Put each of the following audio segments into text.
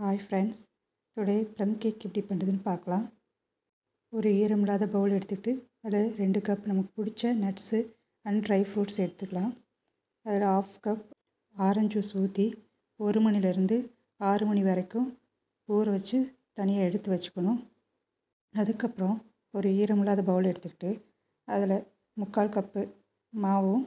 Hi friends, today plum cake எப்படி பண்ணுறதுன்னு பார்க்கலாம். ஒரு ஈரமில்லாத பவுல் எடுத்துக்கிட்டு அதில் 2 கப் நமக்கு பிடிச்ச நட்ஸு அண்ட் ட்ரை ஃப்ரூட்ஸ் எடுத்துக்கலாம். அதில் 1/2 கப் ஆரஞ்சு ஜூஸ் ஊற்றி 1 மணிலேருந்து 6 மணி வரைக்கும் ஊற வச்சு தனியாக எடுத்து வச்சுக்கணும். அதுக்கப்புறம் ஒரு ஈரமில்லாத பவுல் எடுத்துக்கிட்டு அதில் 3/4 கப்பு மாவும்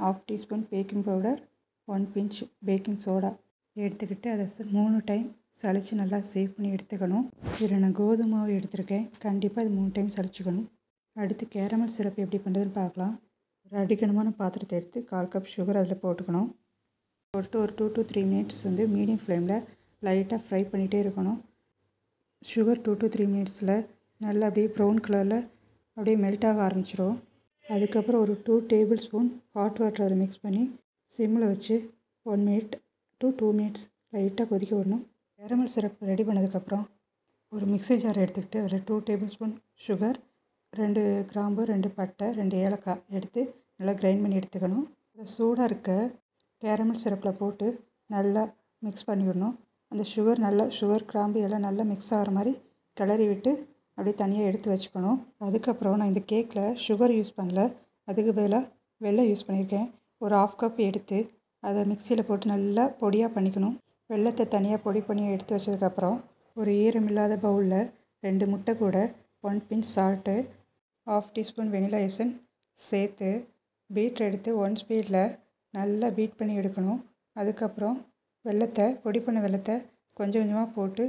1/2 teaspoon baking powder 1 pinch baking soda எடுத்துக்கிட்டு அதை 3 டைம் சளிச்சு நல்லா சேவ் பண்ணி எடுத்துக்கணும். இதில் நான் கோதுமை மாவு எடுத்திருக்கேன். கண்டிப்பாக இது 3 டைம் சளிச்சுக்கணும். அடுத்து கேரமல் சிரப் எப்படி பண்ணுறதுன்னு பார்க்கலாம். ஒரு அடிக்கனமான பாத்திரத்தை எடுத்து 1/4 கப் சுகர் அதில் போட்டுக்கணும். போட்டு ஒரு 2 to 3 மினிட்ஸ் மீடியம் ஃப்ளேமில் லைட்டாக ஃப்ரை பண்ணிகிட்டே இருக்கணும். சுகர் 2 to 3 மினிட்ஸில் நல்லா அப்படியே ப்ரௌன் கலரில் அப்படியே மெல்ட் ஆக ஆரம்பிச்சிடும். அதுக்கப்புறம் ஒரு 2 டேபிள் ஸ்பூன் ஹாட் வாட்டர் அதில் மிக்ஸ் பண்ணி சிம்மில் வச்சு 1 மினிட் to 2 மினிட்ஸ் லைட்டாக கொதிக்க விடணும். கேரமல் சிரப் ரெடி பண்ணதுக்கப்புறம் ஒரு மிக்ஸி ஜார் எடுத்துக்கிட்டு அதில் 2 டேபிள் ஸ்பூன் சுகர், 2 கிராம்பு, 2 பட்டை, 2 ஏலக்காய் எடுத்து நல்லா கிரைண்ட் பண்ணி எடுத்துக்கணும். அதை சூடாக இருக்க கேரமல் சிரப்பில் போட்டு நல்லா மிக்ஸ் பண்ணி விடணும். அந்த சுகர் கிராம்பு எல்லாம் நல்லா மிக்ஸ் ஆகிற மாதிரி கிளறி விட்டு அப்படியே தனியாக எடுத்து வச்சுக்கணும். அதுக்கப்புறம் நான் இந்த கேக்கில் சுகர் யூஸ் பண்ணல, அதுக்கு பதிலாக வெல்லம் யூஸ் பண்ணியிருக்கேன். ஒரு 1/2 கப் எடுத்து அதை மிக்சியில் போட்டு நல்லா பொடியாக பண்ணிக்கணும். வெல்லத்தை தனியாக பொடி பண்ணி எடுத்து வச்சதுக்கப்புறம் ஒரு ஈரமில்லாத பவுலில் 2 முட்டை கூட 1 pinch salt, 1/2 teaspoon vanilla essence சேர்த்து பீட்டர் எடுத்து 1 ஸ்பீடில் நல்லா பீட் பண்ணி எடுக்கணும். அதுக்கப்புறம் பொடி பண்ண வெல்லத்தை கொஞ்சம் கொஞ்சமாக போட்டு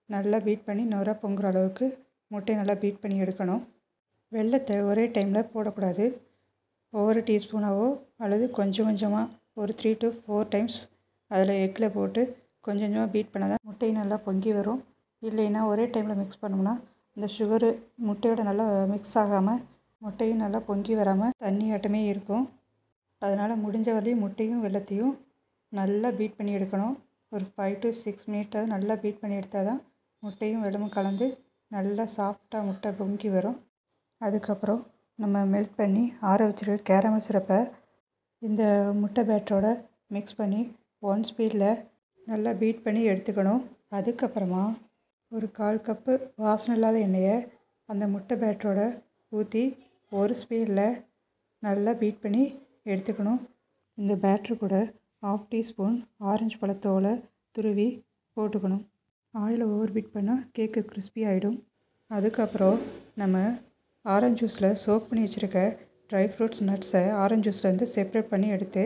நல்லா பீட் பண்ணி நுர பொங்குற அளவுக்கு முட்டையை நல்லா பீட் பண்ணி எடுக்கணும். வெல்லத்தை ஒரே டைமில் போடக்கூடாது. ஒவ்வொரு டீஸ்பூனாவோ அல்லது கொஞ்சம் கொஞ்சமாக ஒரு 3 to 4 டைம்ஸ் அதில் எக்கில் போட்டு கொஞ்சம் கொஞ்சமாக பீட் பண்ணால் தான் முட்டை நல்லா பொங்கி வரும். இல்லைன்னா ஒரே டைமில் மிக்ஸ் பண்ணோம்னா இந்த சுகரு முட்டையோட நல்லா மிக்ஸ் ஆகாமல் முட்டையும் நல்லா பொங்கி வராமல் தண்ணி ஆட்டமே இருக்கும். அதனால் முடிஞ்ச வரையும் முட்டையும் வெல்லத்தையும் நல்லா பீட் பண்ணி எடுக்கணும். ஒரு 5 to 6 மினிட்டாவது நல்லா பீட் பண்ணி எடுத்தால் தான் முட்டையும் வெல்லமும் கலந்து நல்லா சாஃப்டாக முட்டை பொங்கி வரும். அதுக்கப்புறம் நம்ம மெல்ட் பண்ணி ஆற வச்சுருக்க கேரமல் சிரப்பை இந்த முட்டை பேட்டரோட மிக்ஸ் பண்ணி 1 ஸ்பீடில் நல்லா பீட் பண்ணி எடுத்துக்கணும். அதுக்கப்புறமா ஒரு 1/4 கப்பு வாசனை இல்லாத எண்ணெயை அந்த முட்டை பேட்டரோட ஊற்றி 1 ஸ்பீடில் நல்லா பீட் பண்ணி எடுத்துக்கணும். இந்த பேட்டரு கூட 1/2 டீஸ்பூன் ஆரஞ்சு பழத்தோலை துருவி போட்டுக்கணும். ஆயிலை ஓவர் பீட் பண்ணால் கேக்கு கிறிஸ்பி ஆகிடும். அதுக்கப்புறம் நம்ம ஆரஞ்சு ஜூஸில் சோக் பண்ணி வச்சுருக்க ட்ரை ஃப்ரூட்ஸ் நட்ஸை ஆரஞ்சு ஜூஸ்லேருந்து செப்ரேட் பண்ணி எடுத்து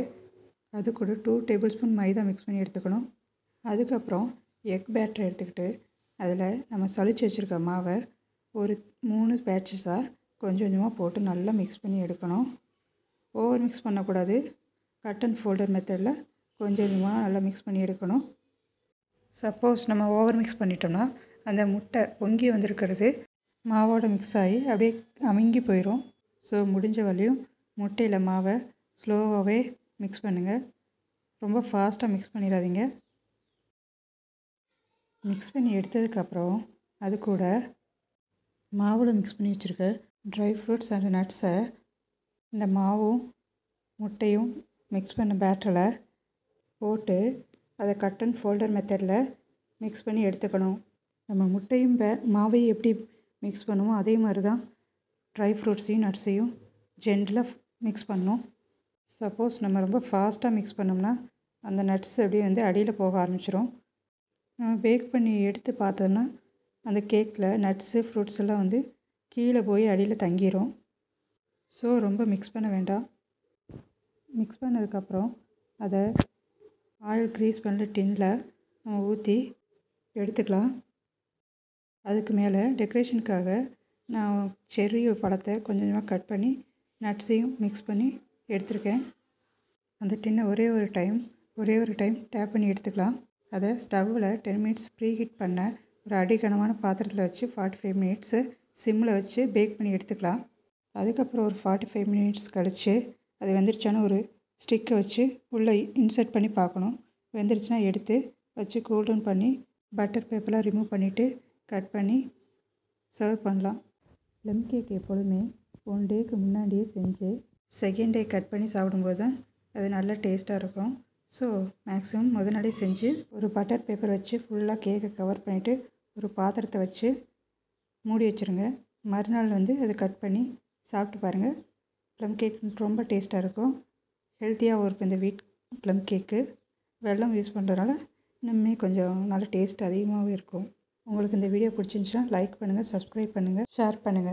அது கூட 2 டேபிள் ஸ்பூன் மைதா மிக்ஸ் பண்ணி எடுத்துக்கணும். அதுக்கப்புறம் எக் பேட்டர் எடுத்துக்கிட்டு அதில் நம்ம சளிச்சு வச்சுருக்க மாவை ஒரு 3 பேட்சஸாக கொஞ்சம் கொஞ்சமாக போட்டு நல்லா மிக்ஸ் பண்ணி எடுக்கணும். ஓவர் மிக்ஸ் பண்ணக்கூடாது. கட் அண்ட் ஃபோல்டர் மெத்தடில் கொஞ்சம் கொஞ்சமாக நல்லா மிக்ஸ் பண்ணி எடுக்கணும். சப்போஸ் நம்ம ஓவர் மிக்ஸ் பண்ணிட்டோம்னா அந்த முட்டை பொங்கி வந்திருக்கிறது மாவோட மிக்ஸ் ஆகி அப்படியே அமுங்கி போயிடும். ஸோ முடிஞ்ச வரையும் முட்டையில் மாவை ஸ்லோவாகவே மிக்ஸ் பண்ணுங்கள். ரொம்ப ஃபாஸ்ட்டாக மிக்ஸ் பண்ணிடாதீங்க. மிக்ஸ் பண்ணி எடுத்ததுக்கப்புறம் அது கூட மாவில் மிக்ஸ் பண்ணி வச்சுருக்க ட்ரை ஃப்ரூட்ஸ் அண்ட் நட்ஸை இந்த மாவும் முட்டையும் மிக்ஸ் பண்ண பேட்டரில் போட்டு அதை கட் அண்ட் ஃபோல்டர் மெத்தடில் மிக்ஸ் பண்ணி எடுத்துக்கணும். நம்ம முட்டையும் மாவையும் எப்படி மிக்ஸ் பண்ணுவோம் அதே மாதிரி தான் ட்ரை ஃப்ரூட்ஸையும் நட்ஸையும் ஜென்டிலாக மிக்ஸ் பண்ணணும். சப்போஸ் நம்ம ரொம்ப ஃபாஸ்ட்டாக மிக்ஸ் பண்ணோம்னா அந்த நட்ஸ் அப்படியே அடியில் போக ஆரம்பிச்சிடும். நம்ம பேக் பண்ணி எடுத்து பார்த்தோம்னா அந்த கேக்கில் நட்ஸு ஃப்ரூட்ஸ் எல்லாம் கீழே போய் அடியில் தங்கிடும். ஸோ ரொம்ப மிக்ஸ் பண்ண வேண்டாம். மிக்ஸ் பண்ணதுக்கப்புறம் அதை ஆயில் க்ரீஸ் பண்ண டின்னில் நம்ம ஊற்றி எடுத்துக்கலாம். அதுக்கு மேலே டெக்கரேஷனுக்காக நான் செர்ரி பழத்தை கொஞ்சம் கொஞ்சமாக கட் பண்ணி நட்ஸையும் மிக்ஸ் பண்ணி எடுத்திருக்கேன். அந்த டின்னை ஒரே ஒரு டைம் டேப் பண்ணி எடுத்துக்கலாம். அதை ஸ்டவ்வில் 10 மினிட்ஸ் ப்ரீ ஹீட் பண்ண ஒரு அடிகனமான பாத்திரத்தில் வச்சு 45 மினிட்ஸு சிம்மில் வச்சு பேக் பண்ணி எடுத்துக்கலாம். அதுக்கப்புறம் ஒரு 45 மினிட்ஸ் கழித்து அது வெந்துருச்சான ஒரு ஸ்டிக்கை வச்சு உள்ளே இன்சர்ட் பண்ணி பார்க்கணும். வெந்துருச்சுன்னா எடுத்து வச்சு கூல் டவுன் பண்ணி பட்டர் பேப்பர்லாம் ரிமூவ் பண்ணிவிட்டு கட் பண்ணி சர்வ் பண்ணலாம். ப்ளம் கேக் எப்பொழுதுமே 1 டேக்கு முன்னாடியே செஞ்சு செகண்ட் டே கட் பண்ணி சாப்பிடும்போது தான் அது நல்ல டேஸ்ட்டாக இருக்கும். ஸோ மேக்ஸிமம் நாளே செஞ்சு ஒரு பட்டர் பேப்பர் வச்சு ஃபுல்லாக கேக்கை கவர் பண்ணிவிட்டு ஒரு பாத்திரத்தை வச்சு மூடி வச்சுருங்க. மறுநாள் அதை கட் பண்ணி சாப்பிட்டு பாருங்கள். ப்ளம் கேக் ரொம்ப டேஸ்ட்டாக இருக்கும். ஹெல்த்தியாகவும் இருக்கும் இந்த வீட் ப்ளம் கேக்கு. வெல்லம் யூஸ் பண்ணுறதுனால இன்னுமே கொஞ்சம் நல்ல டேஸ்ட் அதிகமாகவே இருக்கும். உங்களுக்கு இந்த வீடியோ பிடிச்சிருந்துச்சுன்னா லைக் பண்ணுங்கள், சப்ஸ்கிரைப் பண்ணுங்கள், ஷேர் பண்ணுங்கள்.